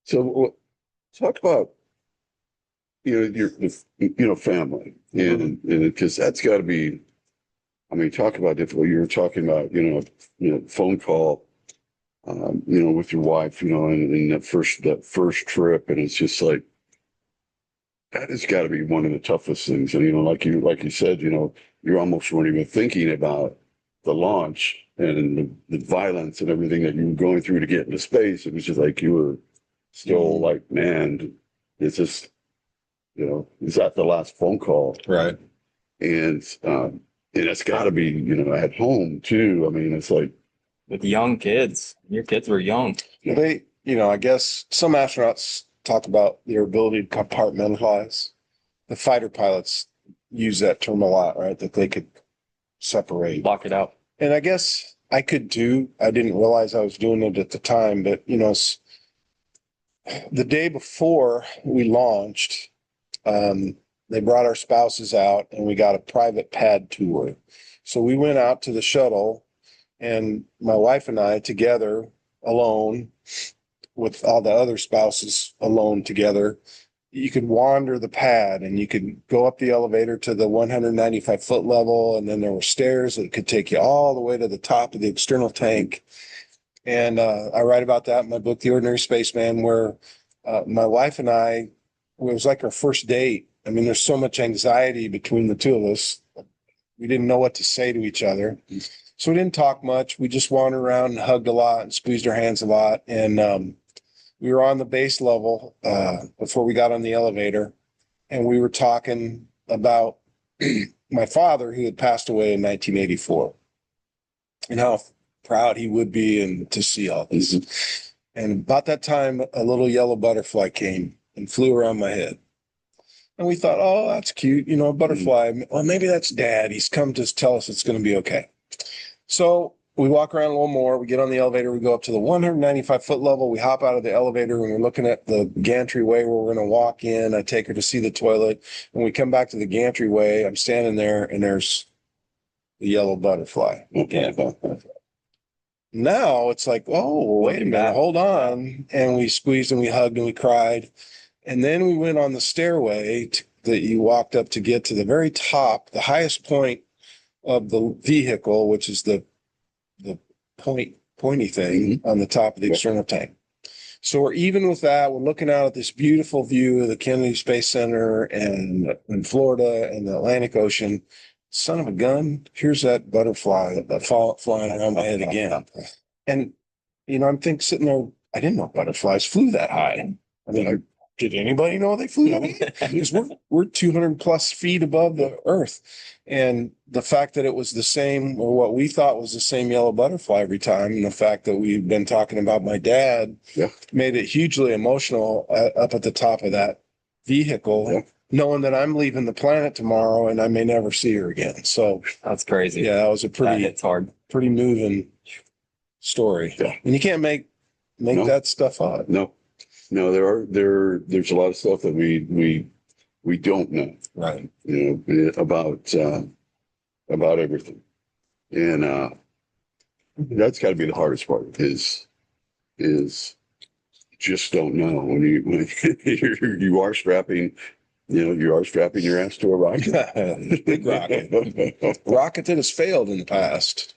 So talk about, your family and because that's got to be, I mean, talk about difficult. You were talking about, phone call, with your wife, and that first trip. And it's just like, that has got to be one of the toughest things. And, like you said, you almost weren't even thinking about the launch and the violence and everything that you were going through to get into space. It was just like you were still like, man, it's just, is that the last phone call? Right. And it's got to be, at home too. I mean, it's like, With young kids. Your kids were young. They, I guess some astronauts talk about their ability to compartmentalize. The fighter pilots use that term a lot, right? That they could separate. Block it out. And I guess I could too. I didn't realize I was doing it at the time, but the day before we launched, they brought our spouses out and we got a private pad tour. So we went out to the shuttle, and my wife and I together, alone, with all the other spouses alone together, you could wander the pad and you could go up the elevator to the 195-foot level. And then there were stairs that could take you all the way to the top of the external tank. And I write about that in my book, The Ordinary Spaceman, where my wife and I, it was like our first date. I mean, there's so much anxiety between the two of us. We didn't know what to say to each other. So we didn't talk much. We just wandered around and hugged a lot and squeezed our hands a lot. And we were on the base level before we got on the elevator. And we were talking about my father, who had passed away in 1984, and how proud he would be and to see all this. And about that time, a little yellow butterfly came and flew around my head. And we thought, oh, that's cute. A butterfly. Well, maybe that's Dad. He's come to tell us it's going to be okay. So we walk around a little more. We get on the elevator. We go up to the 195-foot level. We hop out of the elevator and we're looking at the gantry-way where we're going to walk in. I take her to see the toilet. When we come back to the gantry-way, I'm standing there and there's the yellow butterfly. okay. Now it's like, oh, wait a minute, hold on. And we squeezed and we hugged and we cried. And then we went on the stairway that you walked up to get to the very top, the highest point of the vehicle, which is the pointy thing on the top of the external tank. So we're even with that. We're looking out at this beautiful view of the Kennedy Space Center and in Florida and the Atlantic Ocean. Son of a gun, here's that butterfly flying around my head again. And, I'm sitting there, I didn't know butterflies flew that high. I mean, did anybody know they flew that high? Because we're 200 plus feet above the earth. And the fact that it was the same, or what we thought was the same yellow butterfly every time, and the fact that we've been talking about my dad made it hugely emotional up at the top of that vehicle, knowing that I'm leaving the planet tomorrow and I may never see her again. So That's crazy. yeah, that was a It's hard. pretty moving story. Yeah. And you can't make that stuff up. No, there's a lot of stuff that we don't know, Right. about everything. And that's got to be the hardest part is just don't know when you are strapping, your ass to a rocket. Big rocket. Rocket that has failed in the past.